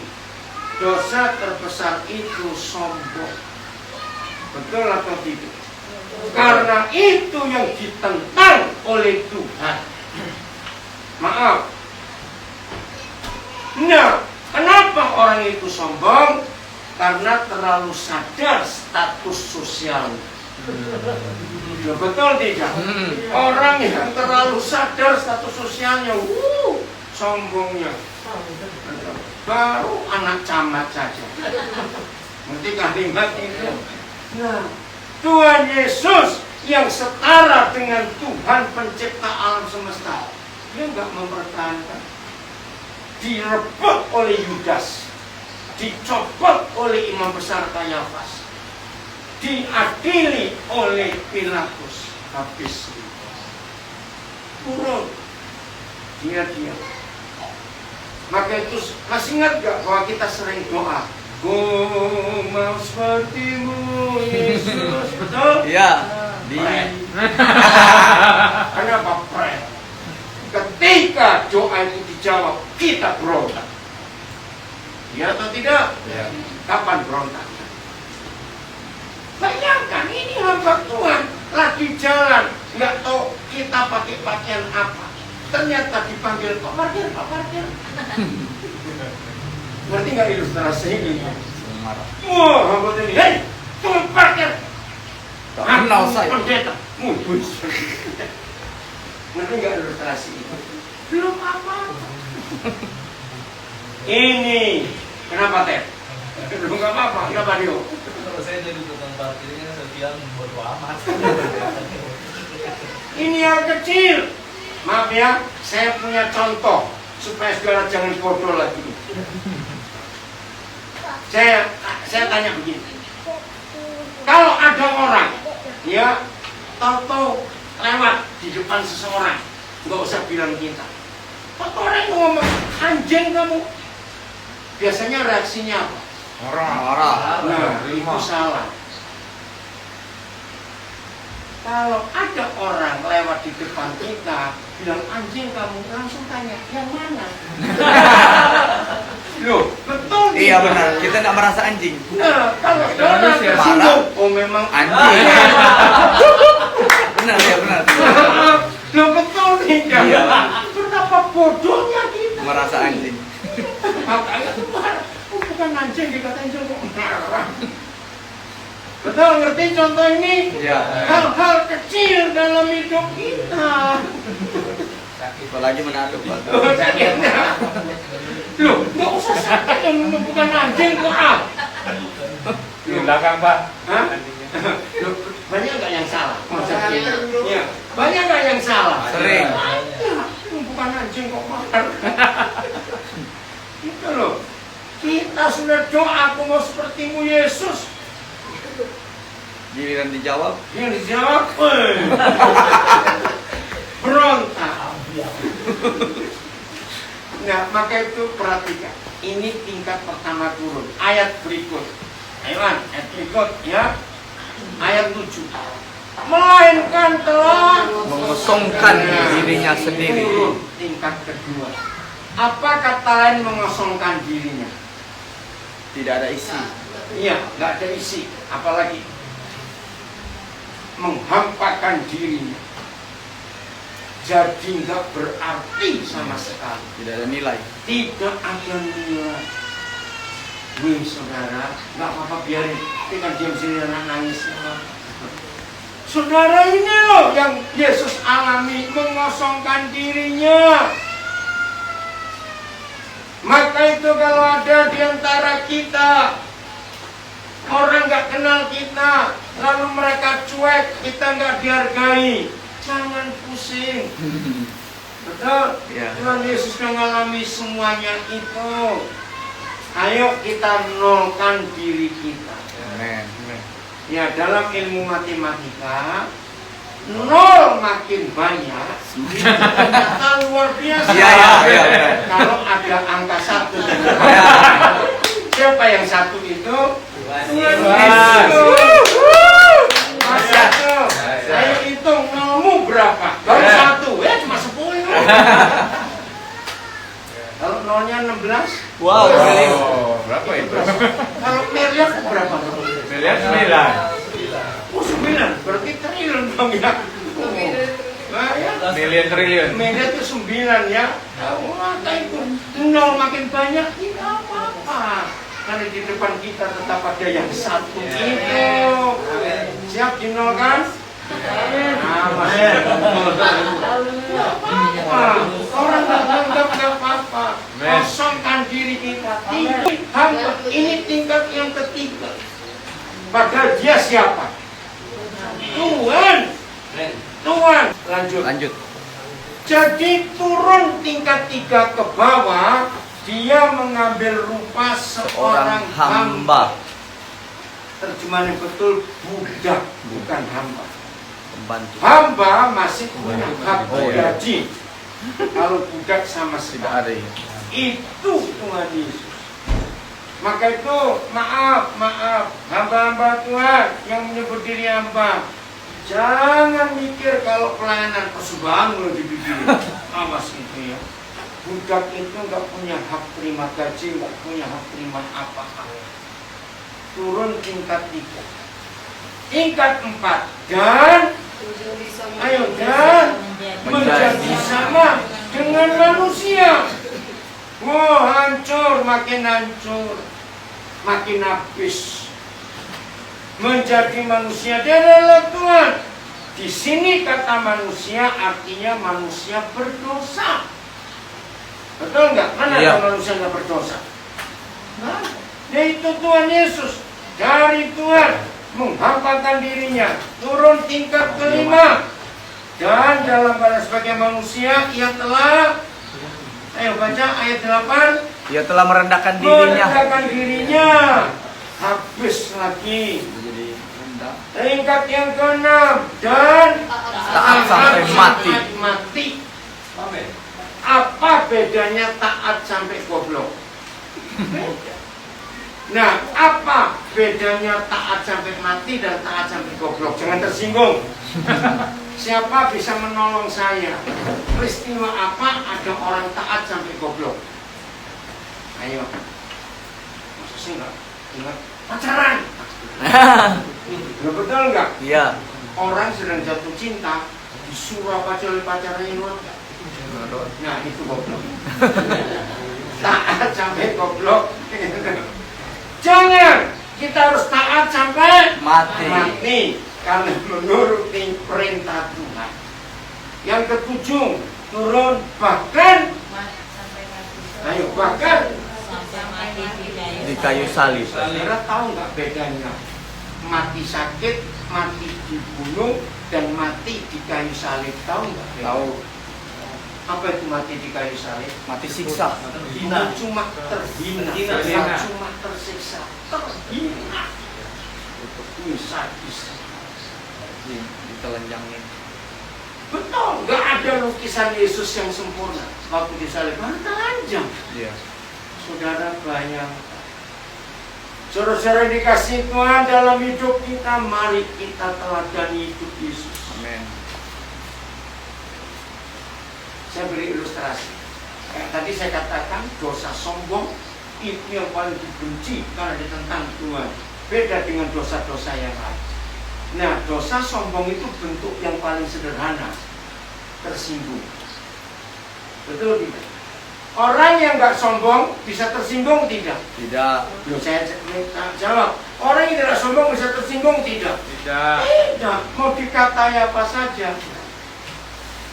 Dosa terbesar itu sombong. Betul atau tidak? Karena itu yang ditentang oleh Tuhan. Maaf. Nah, kenapa orang itu sombong? Karena terlalu sadar status sosial. Ya, betul tidak? Orang yang terlalu sadar status sosialnya, sombongnya. Baru anak camat saja. Nanti kalimat itu. Nah, Tuhan Yesus yang setara dengan Tuhan pencipta alam semesta, dia nggak mempertahankan. Direbut oleh Yudas, dicopot oleh imam besar Kayafas, diadili oleh Pilatus, habis. Turun, dia. Maka itu masih ingat gak bahwa kita sering doa, "Ku mau sepertimu Yesus." Betul? Iya. Kenapa pray? Ketika doa itu dijawab, kita berontak. Ya atau tidak? Ya. Kapan berontak? Bayangkan ini hamba Tuhan lagi jalan, nggak tahu kita pakai pakaian apa. Ternyata dipanggil Pak Parkir. Ngerti nggak ilustrasi ini? Marah. Wah, hamba Tuhan ini, hei, tunggu parkir. Kenal saya. Pendeta. Ngerti nggak ilustrasi itu? Belum apa-apa. Ini kenapa Teh? Belum nggak apa-apa. Kenapa Dio? Kalau saya jadi tukang parkirnya, saya bilang bodo amat. Ini yang kecil. Maaf ya, saya punya contoh supaya saudara jangan bodoh lagi. Saya tanya begini. Kalau ada orang, ya, tahu-tahu lewat di depan seseorang, nggak usah bilang kita. Tahu orang itu ngomong, "Anjing kamu." Biasanya reaksinya apa? Marah. Nah, itu salah. Kalau ada orang lewat di depan kita bilang anjing kamu, langsung tanya, yang mana? Loh, betul Iya tidak? benar. Kita nggak merasa anjing. Nah, kalau saudara Manusia tersinggung, oh memang Anjing. Benar ya benar. Loh, betul tidak? Iya. Betapa bodohnya kita. Merasa anjing. Makanya itu marah. Oh, bukan anjing, dikatain kok marah. Betul, ngerti contoh ini? Iya. Hal-hal kecil dalam hidup kita. Apalagi menaduk Pak. Loh, sakitnya. Loh, nggak usah sakit yang bukan anjing kok ah. Di belakang Pak. Hah? Loh, banyak nggak yang salah? Maksudnya, ya, banyak nggak yang salah? Sering. Banyak. Bukan anjing kok marah. Itu loh. Kita sudah doa, aku mau sepertimu Yesus. Giliran dijawab. Yang dijawab, berontak. Nah, maka itu perhatikan. Ini tingkat pertama turun. Ayat berikut. Ayoan, ayat berikut ya. Ayat 7. Melainkan telah Mengosongkan dirinya sendiri. Turun tingkat kedua. Apa kata lain mengosongkan dirinya? Tidak ada isi. Iya, nggak ada isi. Apalagi menghampakan dirinya. Jadi nggak berarti sama sekali. Tidak ada nilai. Tidak ada nilai. Wih saudara, nggak apa-apa biarin. Kita diam sini anak nangis. Saudara ini loh yang Yesus alami, mengosongkan dirinya. Maka itu kalau ada di antara kita orang nggak kenal kita, lalu mereka cuek, kita nggak dihargai, jangan pusing. Betul? Ya. Tuhan Yesus mengalami semuanya itu. Ayo kita nolkan diri kita. Amin. Ya, dalam ilmu matematika, nol makin banyak, ternyata luar biasa. Iya. Kalau ada angka 1, Ya. siapa yang satu itu? Tuhan Tuhan. Yesus. Masa tuh, ayo hitung nolmu berapa? Baru Ya. 1, ya cuma 10. Wow, Felix. Berapa itu? Kalau miliar berapa? Miliar 9. Oh 9, berarti triliun dong ya. Nah, ya. Miliar triliun. Miliar itu 9 ya. Maka itu 0 makin banyak tidak apa-apa. Karena di depan kita tetap ada yang satu itu. Siap di 0 kan? Nah, masih apa-apa. Orang nggak anggap nggak apa-apa. Kosongkan diri kita. Ini tingkat yang ketiga. Padahal dia siapa? Tuhan. Tuhan. Lanjut. Jadi turun tingkat 3 ke bawah, dia mengambil rupa seorang hamba. Terjemahan yang betul, budak, bukan hamba. Pembantu. Hamba masih punya hak Oh, iya. gaji. Kalau budak sama Tidak sekali. ada ya. Itu Tuhan Yesus. Maka itu maaf hamba-hamba Tuhan yang menyebut diri hamba, jangan mikir kalau pelayanan persembahan lo dipikirin. Awas itu ya. Budak itu nggak punya hak terima gaji, nggak punya hak terima apa-apa. Turun tingkat 3, tingkat 4 dan menjadi sama dengan manusia. Wah, hancur, makin habis. Menjadi manusia dia adalah Tuhan. Di sini kata manusia artinya manusia berdosa. Betul nggak? Mana Iya. ada manusia nggak berdosa? Nah, yaitu Tuhan Yesus. Dari Tuhan menghampakan dirinya, turun tingkat kelima, dan dalam badan sebagai manusia ia telah, ayo baca ayat 8, Ia telah merendahkan dirinya. merendahkan dirinya. Habis lagi. Jadi rendah. Tingkat yang ke-6 dan Taat sampai mati. mati. Apa bedanya taat sampai goblok? Beda. Nah, apa bedanya taat sampai mati dan taat sampai goblok? Jangan tersinggung. Siapa bisa menolong saya? Peristiwa apa ada orang taat sampai goblok? Ayo. Masa sih enggak? Ingat pacaran. Betul enggak? Iya. Orang sedang jatuh cinta disuruh pacarnya luar. Nah, itu goblok. Taat sampai goblok. Jangan, kita harus taat sampai Mati. karena menuruti perintah Tuhan. Yang ke-7, turun bahkan Di kayu salib. saudara tahu nggak bedanya mati sakit, mati dibunuh, dan mati di kayu salib? Tahu nggak? Tahu. Apa itu mati di kayu salib? Mati siksa. Bukan cuma terhina, bukan cuma tersiksa, terhina. Bisa. Ditelanjangin. Betul, nggak ada lukisan Yesus yang sempurna. Waktu disalib, mana telanjang? Iya. Saudara bayangkan. Saudara-saudara dikasih Tuhan dalam hidup kita, mari kita teladani hidup Yesus. Amin. Saya beri ilustrasi. Tadi saya katakan dosa sombong itu yang paling dibenci karena ditentang Tuhan. Beda dengan dosa-dosa yang lain. Nah, dosa sombong itu bentuk yang paling sederhana, tersinggung. Betul tidak? Orang yang nggak sombong bisa tersinggung tidak? Tidak. Loh, saya jawab. Orang yang tidak sombong bisa tersinggung tidak? Tidak. Tidak. Mau dikatai apa saja.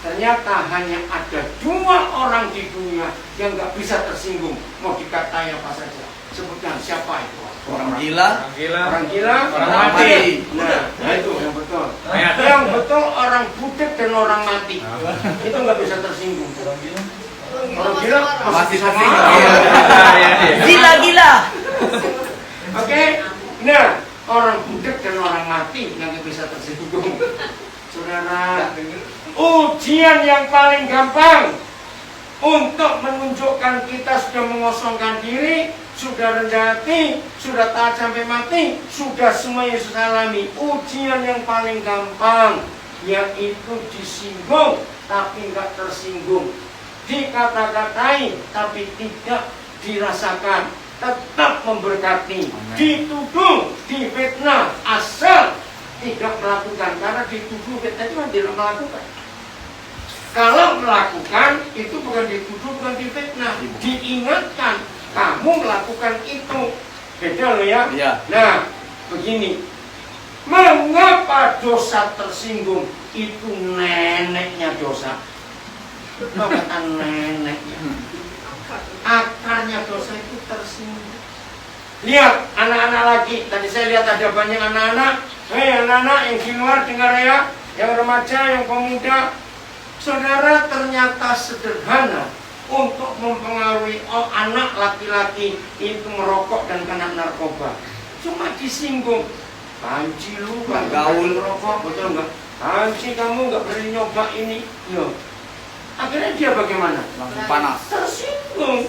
Ternyata hanya ada 2 orang di dunia yang nggak bisa tersinggung. Mau dikatai apa saja. Sebutkan siapa itu? Orang gila. Orang gila, Orang mati. Nah, itu yang betul. Ayat. Yang betul orang budak dan orang mati. Itu nggak bisa tersinggung. Orang gila Masih sama. tersinggung. Gila. Oke. Nah, orang budak dan orang mati yang nggak bisa tersinggung. Saudara, ujian yang paling gampang untuk menunjukkan kita sudah mengosongkan diri, sudah rendah hati, sudah taat sampai mati, sudah semua Yesus alami. Ujian yang paling gampang yaitu disinggung tapi nggak tersinggung, dikata-katai tapi tidak dirasakan, tetap memberkati, dituduh, difitnah, asal tidak melakukan, karena dituduh fitnah itu tidak melakukan. Kalau melakukan itu bukan dituduh, bukan difitnah, diingatkan kamu melakukan itu. Beda loh ya. Nah, begini, mengapa dosa tersinggung? Itu neneknya dosa. Bukan neneknya, akarnya dosa itu tersinggung. Lihat anak-anak lagi, tadi saya lihat ada banyak anak-anak. Hei anak-anak yang di luar dengar ya, yang remaja, yang pemuda. Saudara, ternyata sederhana untuk mempengaruhi anak laki-laki itu merokok dan kena narkoba. Cuma disinggung, Panci lu gak gaul merokok, betul nggak? Panci kamu nggak berani nyoba ini, yo. Akhirnya dia bagaimana? Langsung panas. Tersinggung.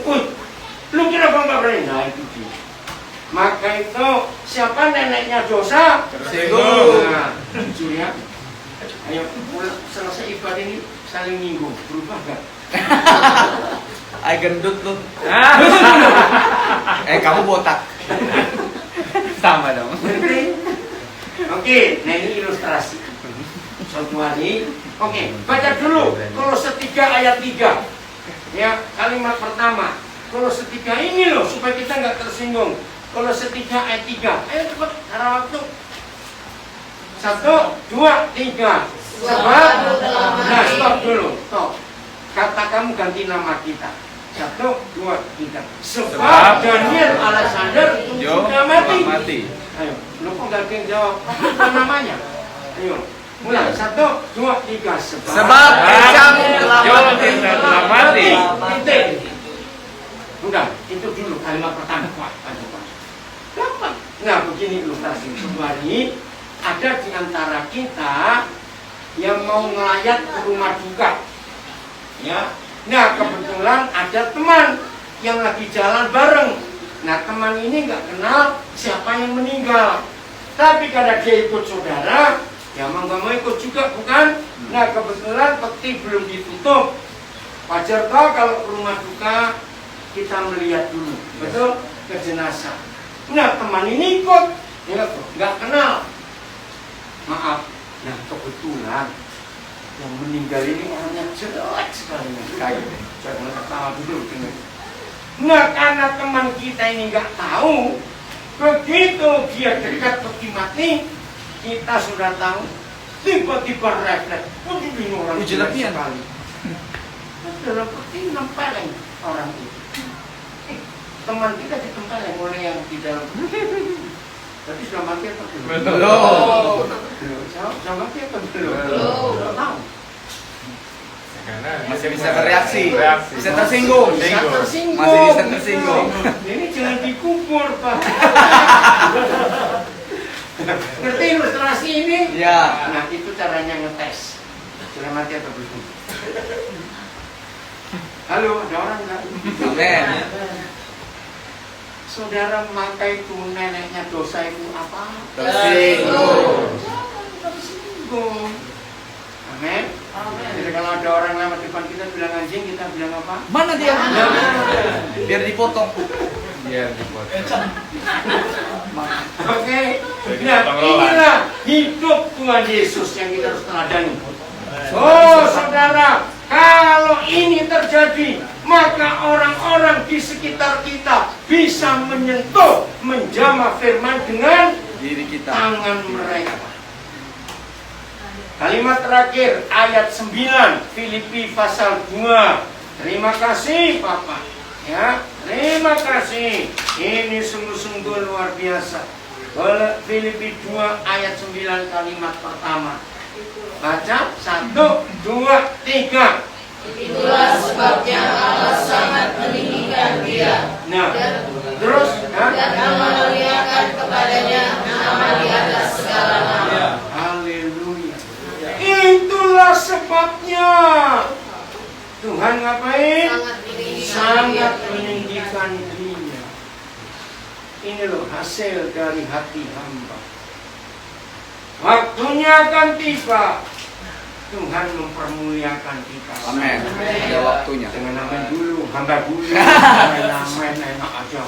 Lu kira bang nggak berani? Nah itu dia. Maka itu siapa neneknya dosa? Tersinggung. Nah, jujur ya. Ayo selesai ibadah ini saling nyinggung, berubah gak? Ay gendut lu. Kamu botak. Sama dong. Oke, nah ini ilustrasi. Suatu hari, oke, baca dulu Kolose 3 ayat 3. Ya, kalimat pertama. Kolose 3 ini loh supaya kita nggak tersinggung. Kolose 3 ayat 3. Ayo cepat, karena waktu. 1, 2, 3. Sebab, nah stop dulu, stop. Kata kamu ganti nama kita. 1, 2, 3. Sebab Daniel Alexander sudah mati. Ayo, lu kok gak ada yang jawab? Apa namanya? Ayo, mulai 1, 2, 3. Sebab telah mati. Titik. Udah, itu dulu kalimat pertama. Gampang. Nah, begini ilustrasi. Suatu hari ada di antara kita yang mau ngelayat ke rumah duka. Ya. Nah, kebetulan ada teman yang lagi jalan bareng. Nah, teman ini nggak kenal siapa yang meninggal. Tapi karena dia ikut saudara, ya mau nggak mau ikut juga, bukan? Nah, kebetulan peti belum ditutup. Wajar toh kalau ke rumah duka kita melihat dulu, betul? Ke jenazah. Nah, teman ini ikut, ya, nggak kenal. Maaf. Nah, kebetulan yang meninggal ini orangnya jelek sekali. Kayak jangan ketawa dulu. Nah, karena teman kita ini nggak tahu, begitu dia dekat peti mati, kita sudah tahu. Tiba-tiba refleks, ini orang jelek sekali. Dalam peti nempeleng orang itu. Teman kita ditempeleng oleh yang di dalam. Tapi sudah mati atau belum? Belum. Sudah mati atau belum? Belum. Tahu. Masih bisa bereaksi. Bereaksi. Bisa tersinggung. Bisa tersinggung. Masih bisa tersinggung. Ini jangan dikubur, Pak. Ngerti ilustrasi ini? Ya. Nah, itu caranya ngetes. Sudah mati atau belum? Halo, ada orang nggak? Amen. Saudara, maka itu neneknya dosa itu apa? Tersinggung. Tersinggung. Amin. Jadi kalau ada orang lewat depan kita bilang anjing, kita bilang apa? Mana dia? Biar dipotong. Biar dipotong. Oke. Nah, inilah hidup Tuhan Yesus yang kita harus teladani. Oh, saudara, kalau ini terjadi, maka orang-orang di sekitar kita bisa menyentuh, menjamah firman dengan Diri kita. tangan mereka. Kalimat terakhir, ayat 9, Filipi pasal 2. Terima kasih, Bapak. Ya, terima kasih. Ini sungguh-sungguh luar biasa. Filipi 2 ayat 9 kalimat pertama. Baca 1, 2, 3. Itulah sebabnya Allah sangat meninggikan dia. Nah, terus Dan memuliakan kepadanya nama di atas segala nama. haleluya. Itulah sebabnya Tuhan ngapain? Sangat meninggikan dia. Ini loh hasil dari hati hamba. Waktunya akan tiba Tuhan mempermuliakan kita. Amin. Ada waktunya. Dengan amin dulu, hamba dulu. Amin enak aja.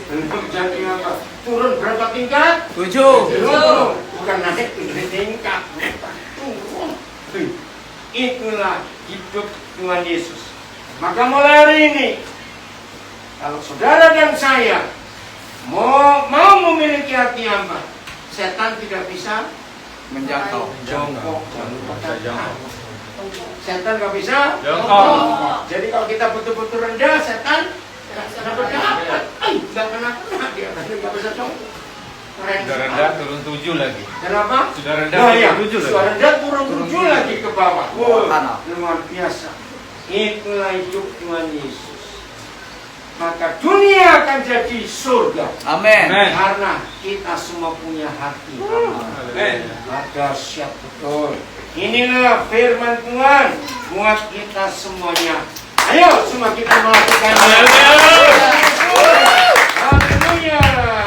Untuk jadi apa? Turun berapa tingkat? 7. Turun. Bukan naik 7 tingkat. Turun. Itulah hidup Tuhan Yesus. Maka mulai hari ini, kalau saudara dan saya mau memiliki hati hamba, setan tidak bisa Menjangkau. jongkok. Setan nggak bisa Jongkok. Jadi kalau kita betul-betul rendah, setan nggak berdapat. Nggak kena dia nggak bisa jongkok. Keren. Sudah rendah turun 7 lagi. Kenapa? Sudah rendah Nah, ya, turun 7 sudah lagi. rendah turun 7 lagi ke bawah. Wow, Tanah. luar biasa. Itulah hidup Tuhan Yesus. Maka dunia akan jadi surga. Amin. Amin. Karena kita semua punya hati. Amin. Ada siap betul. Inilah firman Tuhan buat kita semuanya. Ayo semua kita melakukannya. Haleluya.